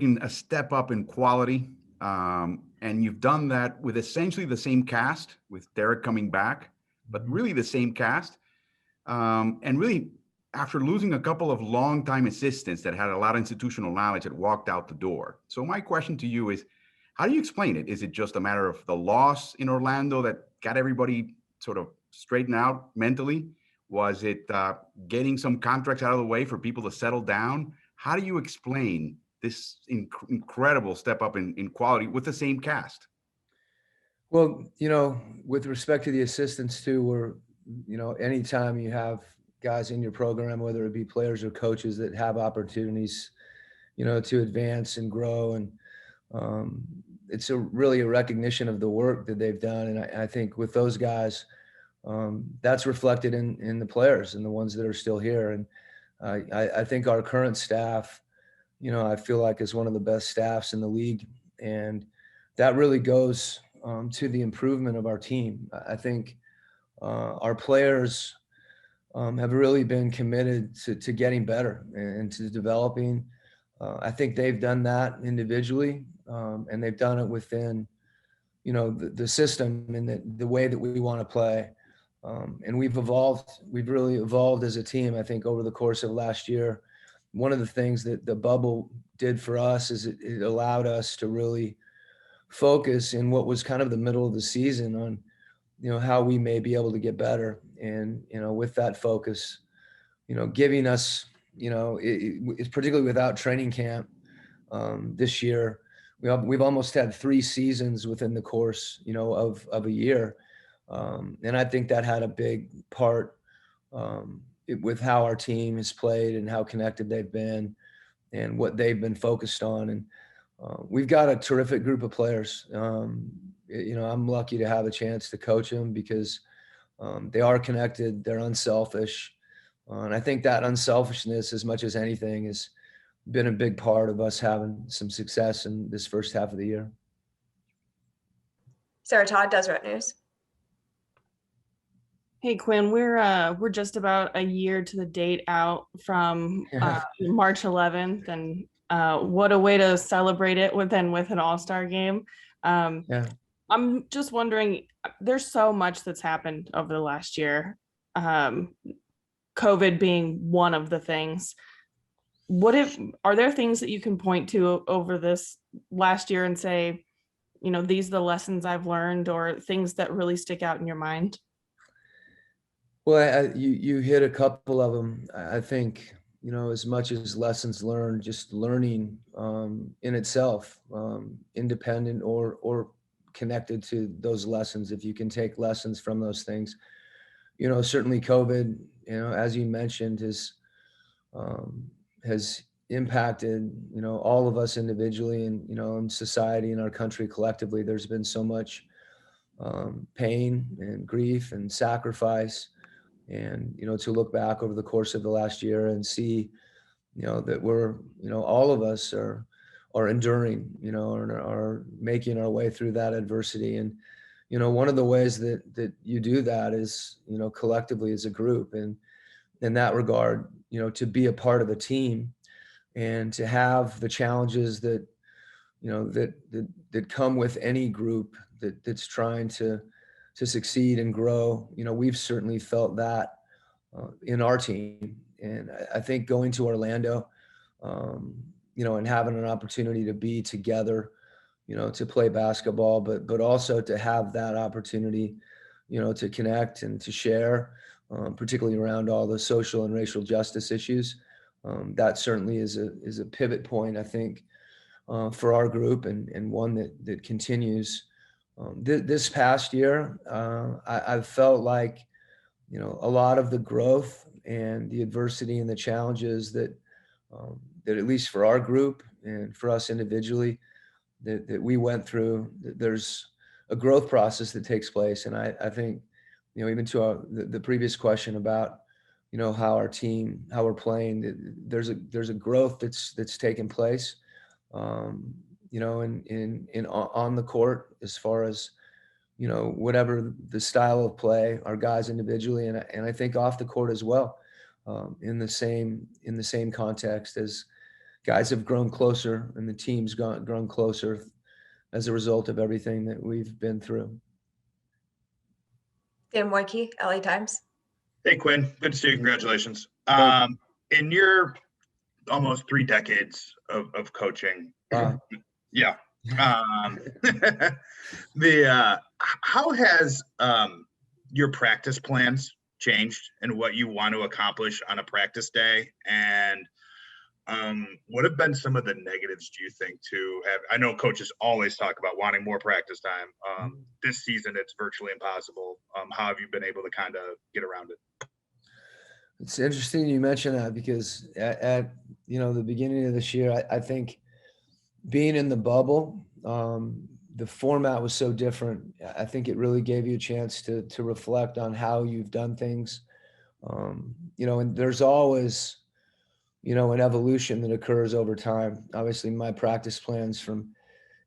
seen a step up in quality, and you've done that with essentially the same cast, with Derek coming back, but really the same cast. And really, after losing a couple of longtime assistants that had a lot of institutional knowledge that walked out the door. So my question to you is, how do you explain it? Is it just a matter of the loss in Orlando that got everybody sort of straightened out mentally? Was it getting some contracts out of the way for people to settle down? How do you explain this incredible step up in quality with the same cast? Well, with respect to the assistants too, anytime you have guys in your program, whether it be players or coaches that have opportunities, to advance and grow, and it's really a recognition of the work that they've done. And I think with those guys, that's reflected in the players and the ones that are still here. And I think our current staff, I feel like is one of the best staffs in the league, and that really goes to the improvement of our team. I think our players have really been committed to getting better and to developing. I think they've done that individually, and they've done it within, the system and the way that we want to play. And we've really evolved as a team, I think, over the course of last year. One of the things that the bubble did for us is it allowed us to really focus in what was kind of the middle of the season on, how we may be able to get better. And, with that focus, giving us, it's particularly without training camp this year, we've almost had 3 seasons within the course, of a year. And I think that had a big part with how our team has played and how connected they've been and what they've been focused on. And we've got a terrific group of players. I'm lucky to have a chance to coach them because they are connected, they're unselfish. And I think that unselfishness, as much as anything, has been a big part of us having some success in this first half of the year. Sarah Todd, Deseret News. Hey Quinn, we're just about a year to the date out from March 11th, and what a way to celebrate it with an All-Star game. I'm just wondering, there's so much that's happened over the last year, COVID being one of the things. Are there things that you can point to over this last year and say, these are the lessons I've learned, or things that really stick out in your mind? Well, you hit a couple of them. I think, as much as lessons learned, just learning in itself, independent or connected to those lessons, if you can take lessons from those things. Certainly COVID, as you mentioned, has impacted, all of us individually and, in society and our country collectively. There's been so much pain and grief and sacrifice. And, to look back over the course of the last year and see, that we're, all of us are enduring, and are making our way through that adversity. And, one of the ways that you do that is, collectively as a group. And in that regard, to be a part of a team and to have the challenges that, that come with any group that's trying to succeed and grow. We've certainly felt that in our team. And I think going to Orlando, and having an opportunity to be together, to play basketball, but also to have that opportunity, to connect and to share, particularly around all the social and racial justice issues. That certainly is a pivot point, I think, for our group, and one that continues. This past year, I've felt like, a lot of the growth and the adversity and the challenges that at least for our group and for us individually, that we went through, there's a growth process that takes place. And I think, even to the previous question about, how our team, how we're playing, there's a growth that's taken place, in on the court, as far as, whatever the style of play, our guys individually, and I think off the court as well, in the same context as guys have grown closer and the team's grown closer as a result of everything that we've been through. Dan Woike, LA Times. Hey, Quinn. Good to see you. Congratulations. Thank In your almost 3 decades of coaching, yeah. How has your practice plans changed and what you want to accomplish on a practice day? And what have been some of the negatives, do you think, to have? I know coaches always talk about wanting more practice time. This season, it's virtually impossible. How have you been able to kind of get around it? It's interesting you mention that because at the beginning of this year, I think being in the bubble, the format was so different. I think it really gave you a chance to reflect on how you've done things. And there's always, an evolution that occurs over time. Obviously, my practice plans from,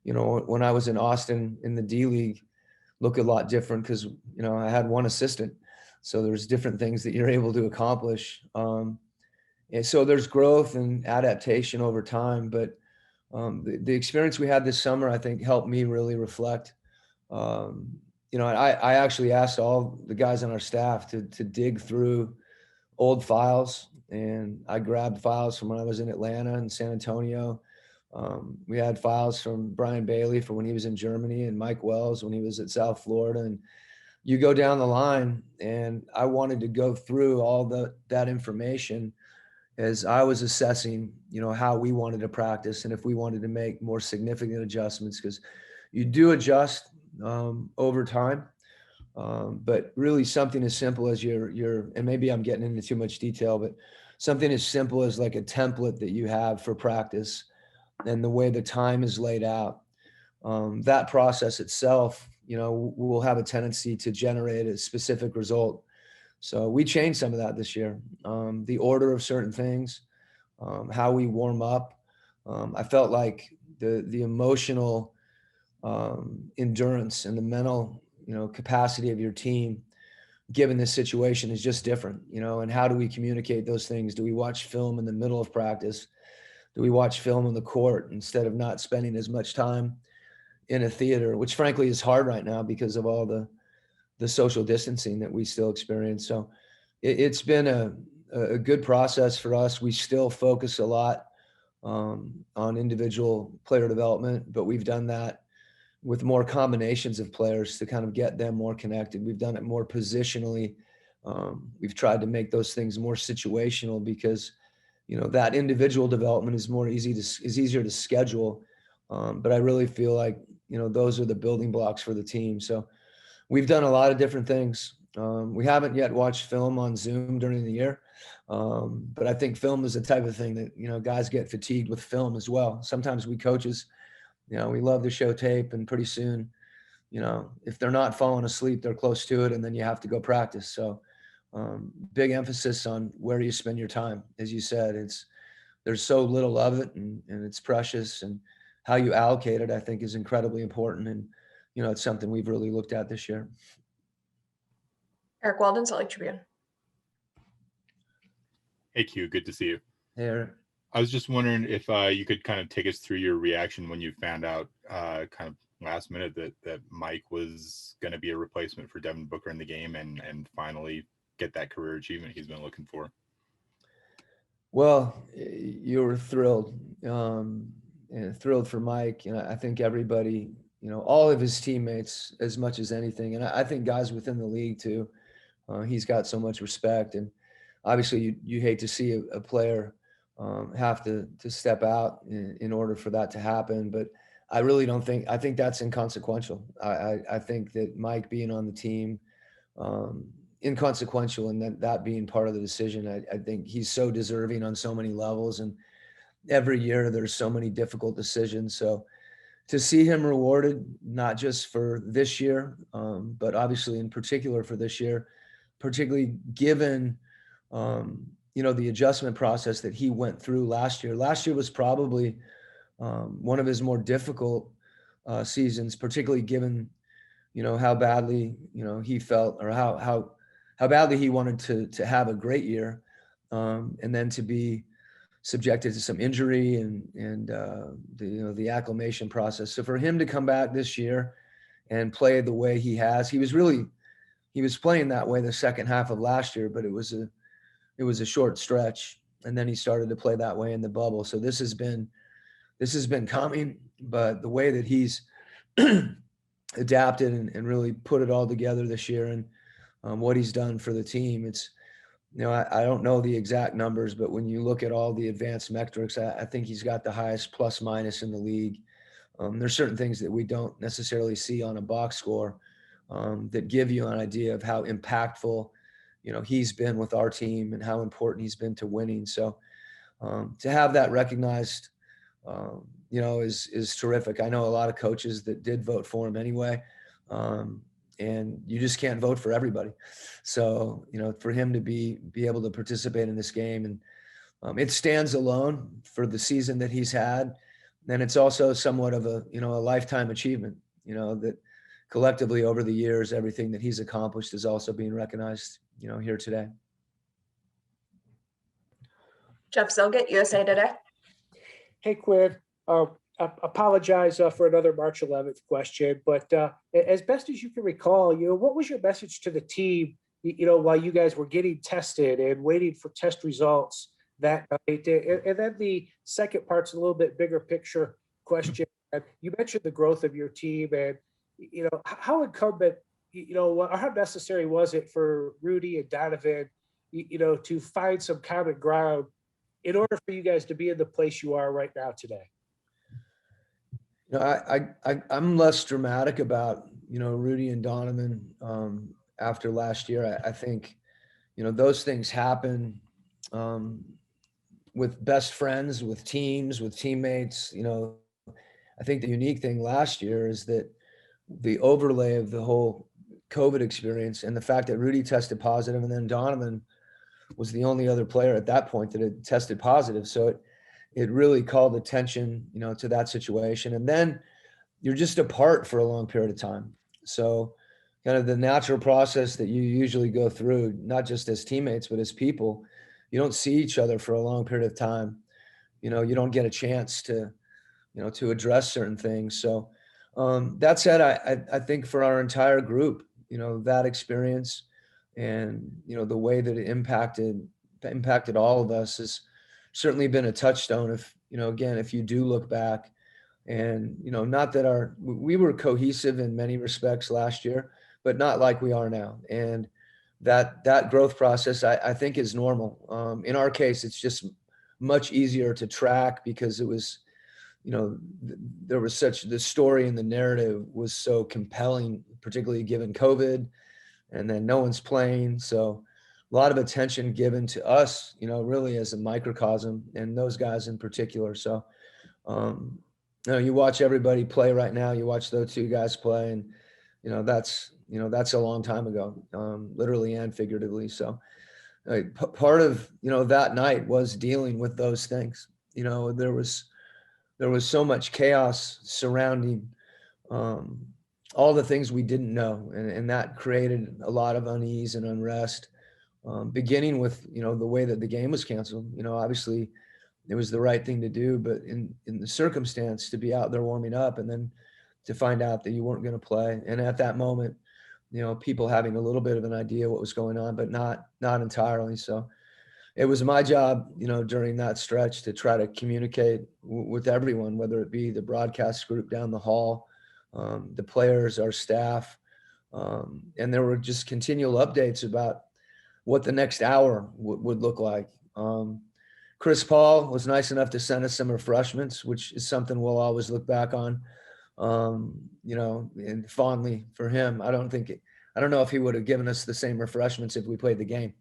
when I was in Austin in the D League look a lot different because, I had one assistant. So there's different things that you're able to accomplish. And so there's growth and adaptation over time. But the experience we had this summer, I think, helped me really reflect. I actually asked all the guys on our staff to dig through old files. And I grabbed files from when I was in Atlanta and San Antonio. We had files from Brian Bailey from when he was in Germany and Mike Wells when he was at South Florida. And you go down the line, and I wanted to go through all that information as I was assessing, how we wanted to practice and if we wanted to make more significant adjustments, because you do adjust over time. But really something as simple as and maybe I'm getting into too much detail, but something as simple as like a template that you have for practice and the way the time is laid out. That process itself, will have a tendency to generate a specific result. So we changed some of that this year. The order of certain things, how we warm up. I felt like the emotional endurance and the mental, capacity of your team, given this situation, is just different, and how do we communicate those things? Do we watch film in the middle of practice? Do we watch film on the court instead of not spending as much time in a theater, which frankly is hard right now because of all the social distancing that we still experience. So it's been a good process for us. We still focus a lot on individual player development, but we've done that with more combinations of players to kind of get them more connected. We've done it more positionally. We've tried to make those things more situational because, that individual development is easier to schedule. But I really feel like, those are the building blocks for the team. So we've done a lot of different things. We haven't yet watched film on Zoom during the year. But I think film is the type of thing that, guys get fatigued with film as well. Sometimes we coaches, we love to show tape, and pretty soon, if they're not falling asleep, they're close to it, and then you have to go practice. So big emphasis on where you spend your time. As you said, there's so little of it, and it's precious, and how you allocate it, I think, is incredibly important. And, it's something we've really looked at this year. Eric Walden, Salt Lake Tribune. Hey, Q, good to see you. Hey, Eric. I was just wondering if you could kind of take us through your reaction when you found out kind of last minute that Mike was going to be a replacement for Devin Booker in the game and finally get that career achievement he's been looking for. Well, you were thrilled, and thrilled for Mike. I think everybody, all of his teammates as much as anything. And I think guys within the league too, he's got so much respect. And obviously you hate to see a player have to step out in order for that to happen. But I really don't think, I think that's inconsequential. I think that Mike being on the team, inconsequential, and that being part of the decision. I think he's so deserving on so many levels, and every year there's so many difficult decisions. So to see him rewarded, not just for this year, but obviously in particular for this year, particularly given, the adjustment process that he went through last year. Last year was probably one of his more difficult seasons, particularly given, how badly, he felt, or how badly he wanted to have a great year, and then to be subjected to some injury and the acclimation process. So for him to come back this year and play the way he has, he was playing that way the second half of last year, but it was a short stretch, and then he started to play that way in the bubble. So this has been coming, but the way that he's adapted and really put it all together this year, and what he's done for the team, it's, I don't know the exact numbers, but when you look at all the advanced metrics, I think he's got the highest plus minus in the league. There's certain things that we don't necessarily see on a box score that give you an idea of how impactful, he's been with our team and how important he's been to winning. So to have that recognized, is terrific. I know a lot of coaches that did vote for him anyway. And you just can't vote for everybody. So, for him to be able to participate in this game, and it stands alone for the season that he's had. And it's also somewhat of a lifetime achievement, that collectively over the years, everything that he's accomplished is also being recognized, here today. Jeff Zilgett, USA Today. Hey, Quinn. I apologize for another March 11th question, but as best as you can recall, what was your message to the team, while you guys were getting tested and waiting for test results that night? And then the second part's a little bit bigger picture question. You mentioned the growth of your team, and how incumbent, or how necessary was it for Rudy and Donovan, to find some common ground in order for you guys to be in the place you are right now today? I'm less dramatic about, Rudy and Donovan after last year. I think, those things happen with best friends, with teams, with teammates. I think the unique thing last year is that the overlay of the whole COVID experience and the fact that Rudy tested positive and then Donovan was the only other player at that point that had tested positive. So it really called attention, to that situation. And then you're just apart for a long period of time. So kind of the natural process that you usually go through, not just as teammates, but as people, you don't see each other for a long period of time. You don't get a chance to, to address certain things. So that said, I think for our entire group, that experience and, the way that it impacted all of us has certainly been a touchstone. If, again, if you do look back, and, not that we were cohesive in many respects last year, but not like we are now. And that growth process, I think, is normal. In our case, it's just much easier to track because it was, there was the story and the narrative was so compelling, particularly given COVID, and then no one's playing. So a lot of attention given to us, really as a microcosm, and those guys in particular. So, you watch everybody play right now. You watch those two guys play, and that's a long time ago, literally and figuratively. So, part of that night was dealing with those things. There was so much chaos surrounding all the things we didn't know, and that created a lot of unease and unrest. Beginning with the way that the game was canceled. Obviously it was the right thing to do, but in the circumstance to be out there warming up and then to find out that you weren't going to play, and at that moment people having a little bit of an idea what was going on, but not entirely. So it was my job during that stretch to try to communicate with everyone, whether it be the broadcast group down the hall, the players, our staff, and there were just continual updates about what the next hour would look like. Chris Paul was nice enough to send us some refreshments, which is something we'll always look back on, and fondly for him. I don't know if he would have given us the same refreshments if we played the game.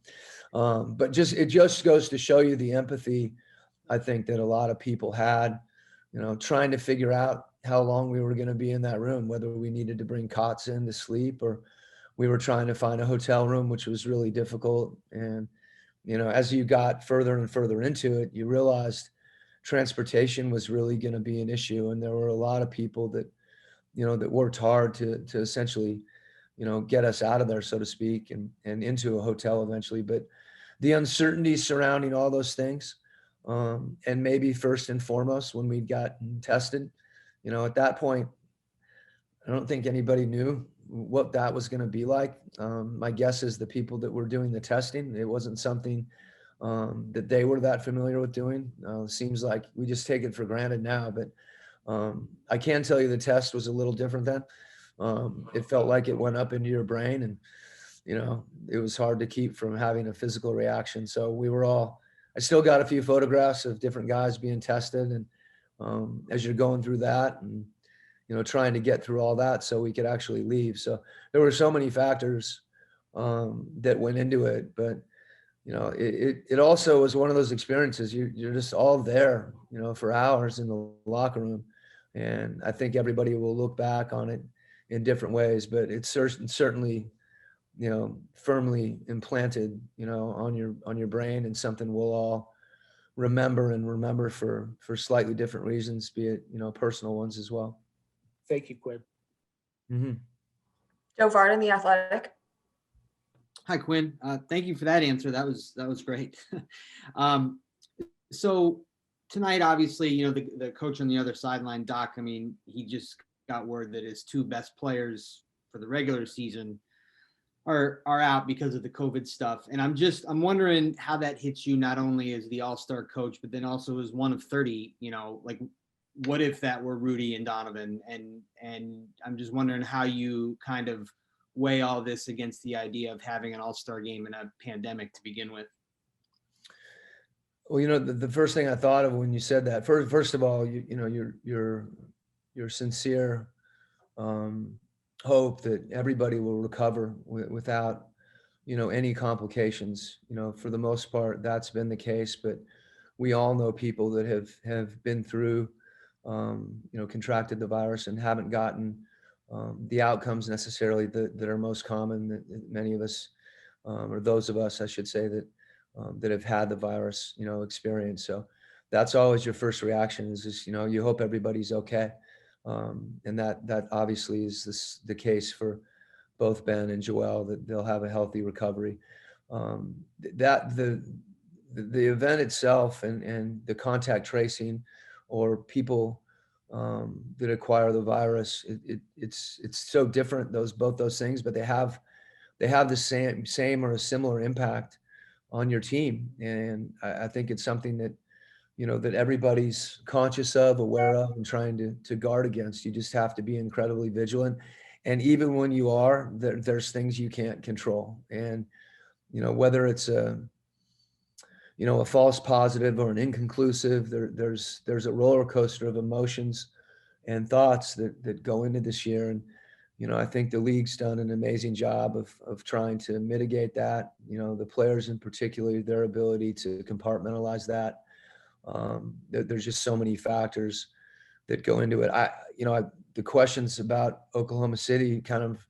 But it just goes to show you the empathy, I think, that a lot of people had, trying to figure out how long we were going to be in that room, whether we needed to bring cots in to sleep or we were trying to find a hotel room, which was really difficult. And, as you got further and further into it, you realized transportation was really going to be an issue. And there were a lot of people that, that worked hard to essentially, get us out of there, so to speak, and into a hotel eventually. But the uncertainty surrounding all those things, And maybe first and foremost, when we'd gotten tested, at that point, I don't think anybody knew what that was going to be like. My guess is the people that were doing the testing, it wasn't something that they were that familiar with doing. Seems like we just take it for granted now, but I can tell you the test was a little different then. It felt like it went up into your brain, and it was hard to keep from having a physical reaction. So I still got a few photographs of different guys being tested, and as you're going through that and trying to get through all that so we could actually leave. So there were so many factors that went into it, but it also was one of those experiences. You're just all there, for hours in the locker room, and I think everybody will look back on it in different ways, but it's certainly firmly implanted, on your brain, and something we'll all remember for slightly different reasons, be it personal ones as well. Thank you, Quinn. Mm-hmm. Joe Varden, The Athletic. Hi, Quinn. Thank you for that answer. That was great. So tonight, obviously, the coach on the other sideline, Doc, I mean, he just got word that his two best players for the regular season are out because of the COVID stuff. And I'm wondering how that hits you, not only as the all-star coach, but then also as one of 30, like, what if that were Rudy and Donovan? And I'm just wondering how you kind of weigh all this against the idea of having an all-star game in a pandemic to begin with. Well, the first thing I thought of when you said that, first of all, your sincere hope that everybody will recover without, any complications. For the most part, that's been the case, but we all know people that have been through, contracted the virus and haven't gotten the outcomes necessarily that are most common that many of us, or those of us, I should say, that have had the virus, experience. So that's always your first reaction is just, you hope everybody's okay. And that obviously is the case for both Ben and Joel, that they'll have a healthy recovery. That the event itself and the contact tracing or people that acquire the virus, it's so different, both those things, but they have the same or a similar impact on your team. And I think it's something that, that everybody's conscious of, aware of, and trying to guard against. You just have to be incredibly vigilant. And even when you are, there's things you can't control. And, whether it's a false positive or an inconclusive, there's a roller coaster of emotions and thoughts that go into this year. And, I think the league's done an amazing job of trying to mitigate that, the players in particular, their ability to compartmentalize that. There's just so many factors that go into it. The questions about Oklahoma City kind of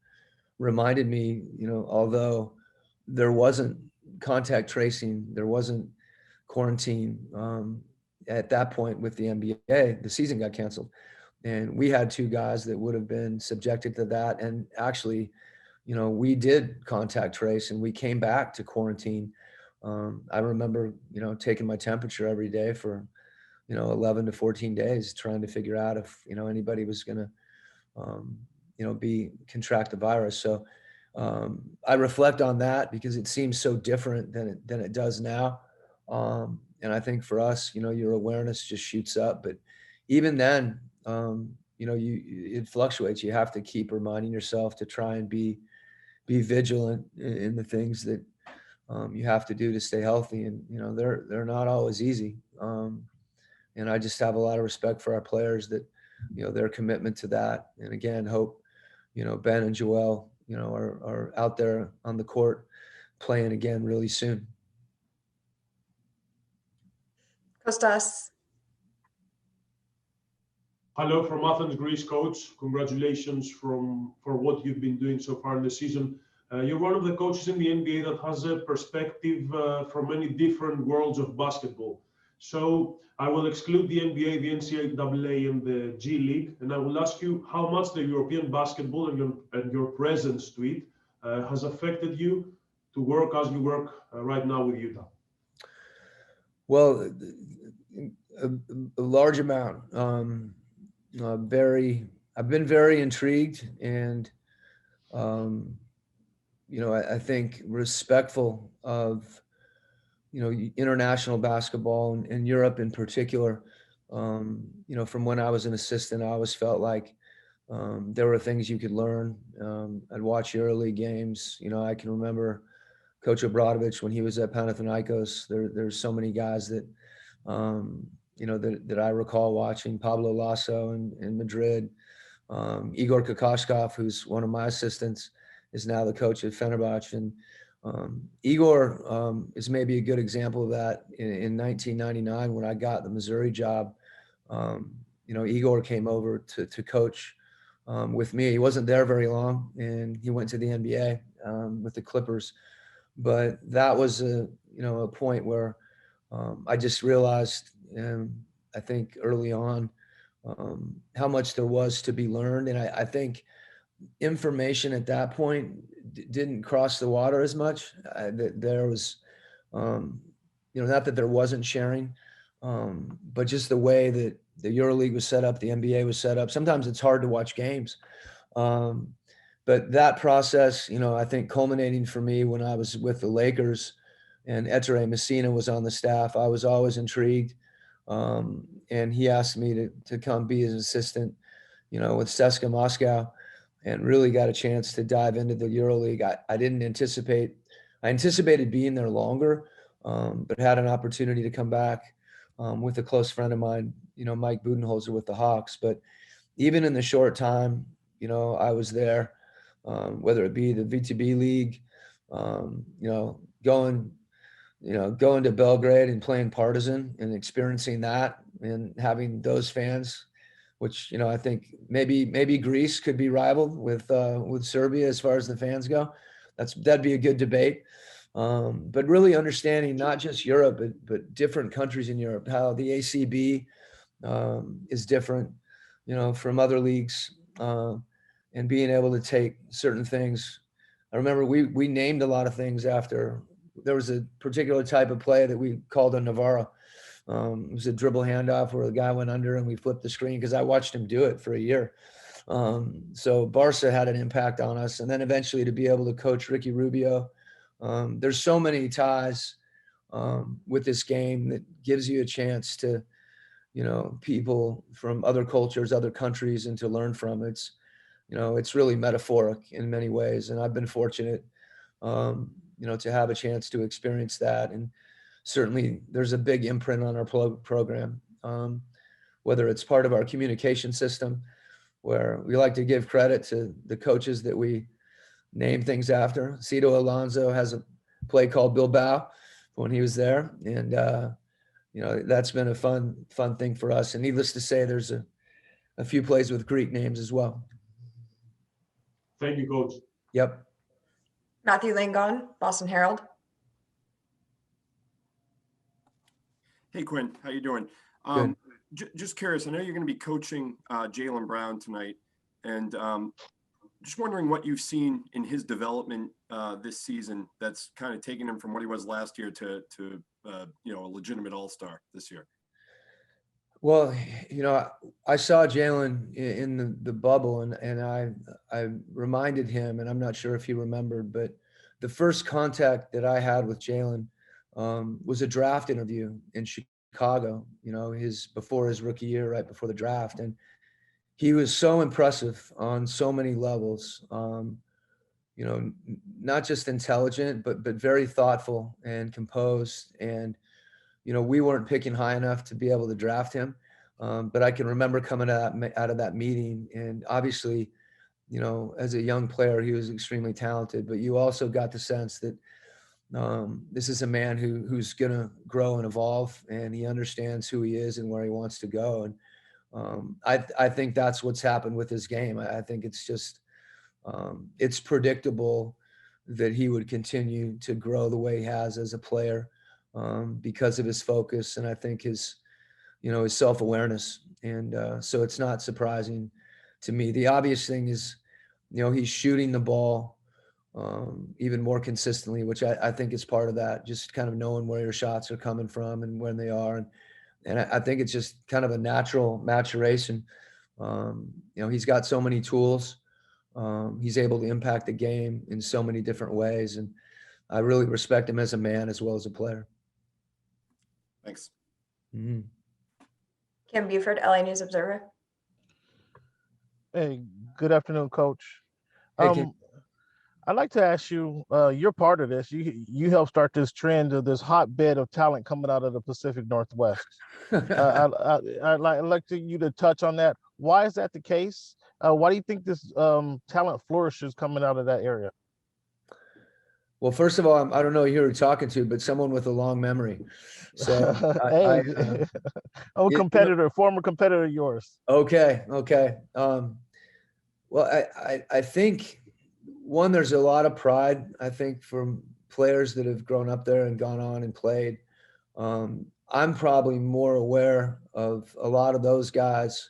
reminded me, although there wasn't contact tracing, there wasn't quarantine at that point with the NBA, the season got canceled. And we had two guys that would have been subjected to that. And actually, we did contact trace and we came back to quarantine. I remember, taking my temperature every day for, 11 to 14 days, trying to figure out if, anybody was going to, contract the virus. So I reflect on that because it seems so different than it does now. And I think for us, your awareness just shoots up, but even then, it fluctuates. You have to keep reminding yourself to try and be vigilant in the things that you have to do to stay healthy. And, they're not always easy. And I just have a lot of respect for our players that, their commitment to that. And again, hope, Ben and Joel, are out there on the court playing again really soon. Kostas. Hello from Athens, Greece, coach. Congratulations for what you've been doing so far in the season. You're one of the coaches in the NBA that has a perspective from many different worlds of basketball. So I will exclude the NBA, the NCAA, and the G League, and I will ask you how much the European basketball and your presence to it has affected you to work as you work right now with Utah. Well, a large amount. I've been very intrigued and, I think respectful of, international basketball and Europe in particular. From when I was an assistant, I always felt like there were things you could learn. I'd watch EuroLeague games. I can remember Coach Obradovic when he was at Panathinaikos. There's so many guys that, that I recall watching. Pablo Lasso in Madrid. Igor Kokoshkov, who's one of my assistants, is now the coach at Fenerbahce. And Igor is maybe a good example of that. In 1999, when I got the Missouri job, Igor came over to coach with me. He wasn't there very long, and he went to the NBA with the Clippers. But that was a point where I just realized, I think early on, how much there was to be learned. And I think information at that point didn't cross the water as much. There was, not that there wasn't sharing, but just the way that the EuroLeague was set up, the NBA was set up. Sometimes it's hard to watch games. But that process, I think culminating for me when I was with the Lakers and Ettore Messina was on the staff, I was always intrigued. And he asked me to come be his assistant, with CSKA Moscow, and really got a chance to dive into the EuroLeague. I anticipated being there longer, but had an opportunity to come back with a close friend of mine, Mike Budenholzer with the Hawks. But even in the short time, I was there, whether it be the VTB League, going to Belgrade and playing Partizan and experiencing that and having those fans, which, I think maybe Greece could be rivaled with Serbia as far as the fans go. That'd be a good debate. But really understanding not just Europe, but different countries in Europe, how the ACB is different, from other leagues, and being able to take certain things. I remember we named a lot of things after. There was a particular type of play that we called a Navarro. It was a dribble handoff where the guy went under and we flipped the screen, because I watched him do it for a year. So Barca had an impact on us. And then eventually to be able to coach Ricky Rubio. There's so many ties with this game that gives you a chance to, people from other cultures, other countries, and to learn from. It's really metaphoric in many ways. And I've been fortunate, to have a chance to experience that. And certainly there's a big imprint on our program, whether it's part of our communication system, where we like to give credit to the coaches that we name things after. Cito Alonso has a play called Bilbao when he was there. And, that's been a fun thing for us. And needless to say, there's a few plays with Greek names as well. Thank you, Coach. Yep. Matthew Langon, Boston Herald. Hey, Quinn, how you doing? Just curious, I know you're going to be coaching Jaylen Brown tonight, and just wondering what you've seen in his development this season that's kind of taken him from what he was last year to a legitimate all-star this year. Well, I saw Jaylen in the bubble, and I reminded him, and I'm not sure if he remembered, but the first contact that I had with Jaylen was a draft interview in Chicago, before his rookie year, right before the draft. And he was so impressive on so many levels, not just intelligent, but very thoughtful and composed. And, we weren't picking high enough to be able to draft him. But I can remember coming out of that meeting, and obviously, as a young player, he was extremely talented, but you also got the sense that this is a man who's going to grow and evolve, and he understands who he is and where he wants to go. And I think that's what's happened with his game. I think it's just, it's predictable that he would continue to grow the way he has as a player, because of his focus. And I think his self-awareness. And so it's not surprising to me. The obvious thing is, he's shooting the ball even more consistently, which I think is part of that, just kind of knowing where your shots are coming from and when they are. And I think it's just kind of a natural maturation. He's got so many tools. He's able to impact the game in so many different ways. And I really respect him as a man as well as a player. Thanks. Mm-hmm. Kim Buford, LA News Observer. Hey, good afternoon, Coach. Hey, Kim. I'd like to ask you, you're part of this. You helped start this trend of this hotbed of talent coming out of the Pacific Northwest. I'd like you to touch on that. Why is that the case? Why do you think this talent flourishes coming out of that area? Well, first of all, I don't know who you're talking to, but someone with a long memory. So I'm a competitor, former competitor of yours. Okay. Well, I think, one, there's a lot of pride, I think, from players that have grown up there and gone on and played. I'm probably more aware of a lot of those guys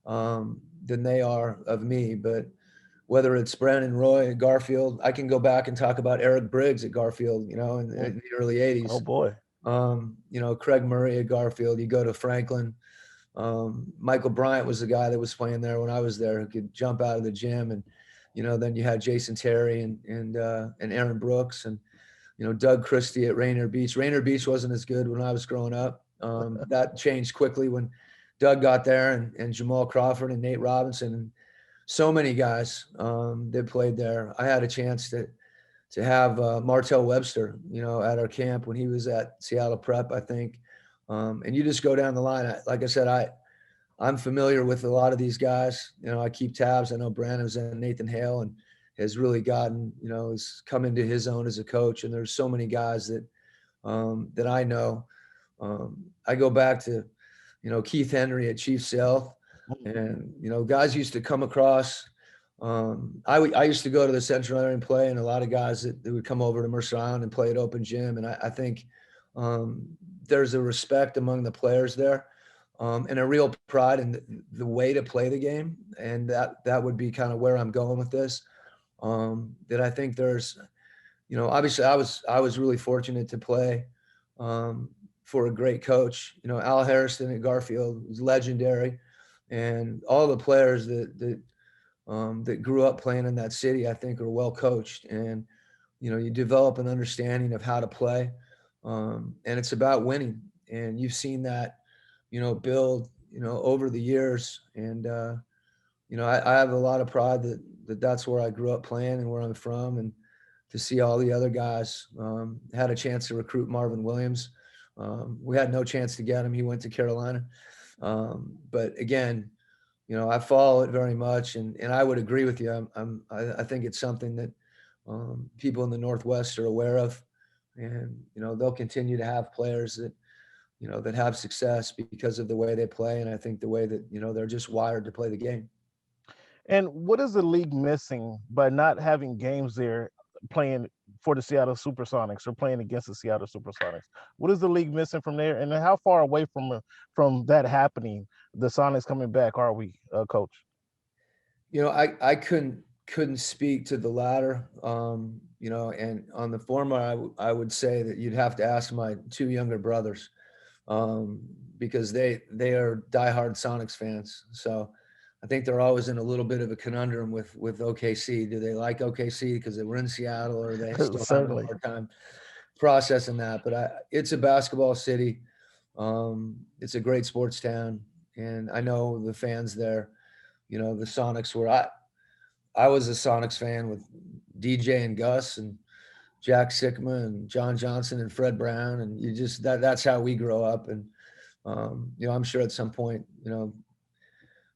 than they are of me. But whether it's Brandon Roy at Garfield, I can go back and talk about Eric Briggs at Garfield, in the early 80s. Oh, boy. Craig Murray at Garfield. You go to Franklin. Michael Bryant was the guy that was playing there when I was there, who could jump out of the gym. And, then you had Jason Terry and Aaron Brooks and, Doug Christie at Rainier Beach. Rainier Beach wasn't as good when I was growing up. That changed quickly when Doug got there, and Jamal Crawford and Nate Robinson and so many guys that played there. I had a chance to have Martell Webster, at our camp when he was at Seattle Prep, I think. And you just go down the line. Like I said, I'm familiar with a lot of these guys. I keep tabs. I know Brandon's and Nathan Hale and has really gotten, has come into his own as a coach. And there's so many guys that I know. I go back to, Keith Henry at Chief South, and, guys used to come across. I used to go to the Central Area and play, and a lot of guys that would come over to Mercer Island and play at Open Gym. And I think there's a respect among the players there. And a real pride in the way to play the game. And that would be kind of where I'm going with this. That I think there's, obviously I was really fortunate to play for a great coach. Al Harrison at Garfield was legendary. And all the players that grew up playing in that city, I think, are well coached. And, you develop an understanding of how to play. And it's about winning. And you've seen that, build, over the years. And, I have a lot of pride that that's where I grew up playing and where I'm from. And to see all the other guys, had a chance to recruit Marvin Williams. We had no chance to get him. He went to Carolina. But again, I follow it very much. And I would agree with you. I think it's something that people in the Northwest are aware of. And, they'll continue to have players that, that have success because of the way they play. And I think the way that, they're just wired to play the game. And what is the league missing by not having games there playing for the Seattle Supersonics or playing against the Seattle Supersonics? What is the league missing from there? And how far away from that happening, the Sonics coming back, are we, Coach? I couldn't speak to the latter. And on the former, I would say that you'd have to ask my two younger brothers. Because they are diehard Sonics fans. So I think they're always in a little bit of a conundrum with OKC. Do they like OKC because they were in Seattle, or they still have a hard time processing that? But it's a basketball city. It's a great sports town. And I know the fans there, the Sonics were, I was a Sonics fan with DJ and Gus and Jack Sikma and John Johnson and Fred Brown. And you just, that's how we grow up. And, I'm sure at some point,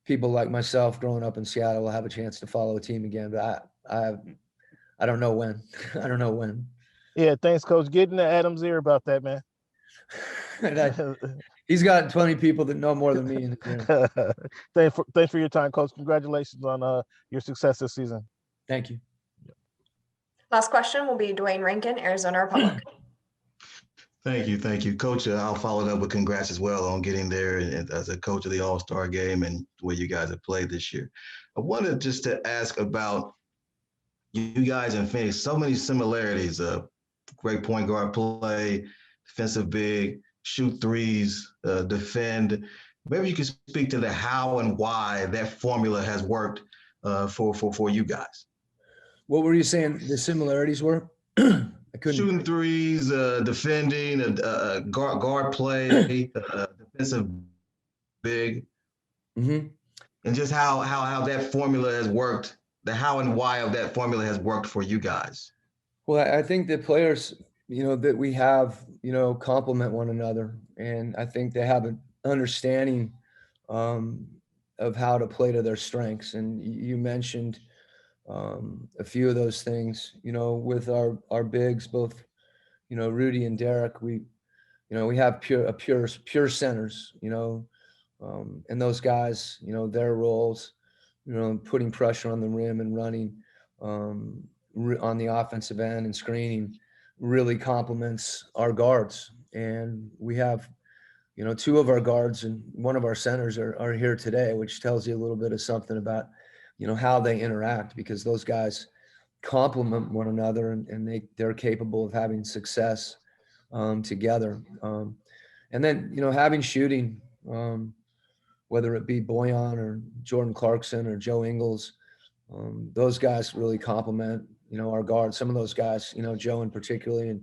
people like myself growing up in Seattle will have a chance to follow a team again, but I don't know when. I don't know when. Yeah. Thanks, Coach. Get in the Adam's ear about that, man. He's got 20 people that know more than me. Thanks for your time, Coach. Congratulations on your success this season. Thank you. Last question will be Dwayne Rankin, Arizona Republic. Thank you. Coach, I'll follow it up with congrats as well on getting there as a coach of the All-Star game and the way you guys have played this year. I wanted just to ask about you guys in Phoenix, so many similarities. Great point guard play, defensive big, shoot threes, defend. Maybe you could speak to the how and why that formula has worked for you guys. What were you saying the similarities were? I couldn't. Shooting threes, defending, guard play, defensive big, Mm-hmm. and just how that formula has worked. The how and why of that formula has worked for you guys. Well, I think the players, that we have, complement one another. And I think they have an understanding of how to play to their strengths. And you mentioned a few of those things, with our bigs, both, Rudy and Derek, we have pure centers, and those guys, their roles, putting pressure on the rim and running on the offensive end and screening really complements our guards. And we have, two of our guards and one of our centers are here today, which tells you a little bit of something about, how they interact, because those guys complement one another and they're capable of having success together. And then, having shooting, whether it be Boyan or Jordan Clarkson or Joe Ingles, those guys really complement, our guards. Some of those guys, Joe in particularly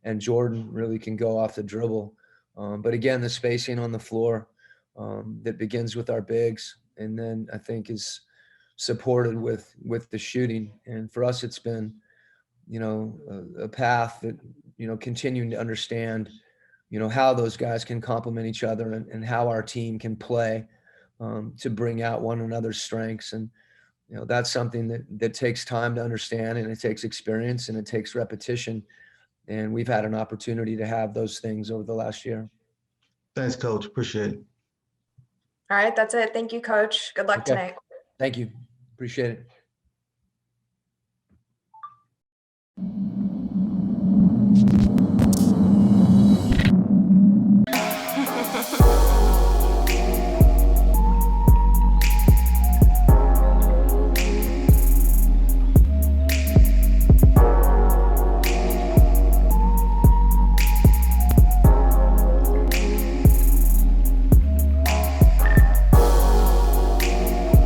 and Jordan really can go off the dribble. But again, the spacing on the floor that begins with our bigs, and then I think is supported with the shooting. And for us, it's been, a path that, continuing to understand, how those guys can complement each other and how our team can play to bring out one another's strengths. And, that's something that takes time to understand, and it takes experience and it takes repetition. And we've had an opportunity to have those things over the last year. Thanks, Coach. Appreciate it. All right, that's it. Thank you, Coach. Good luck Okay. tonight. Thank you. Appreciate it.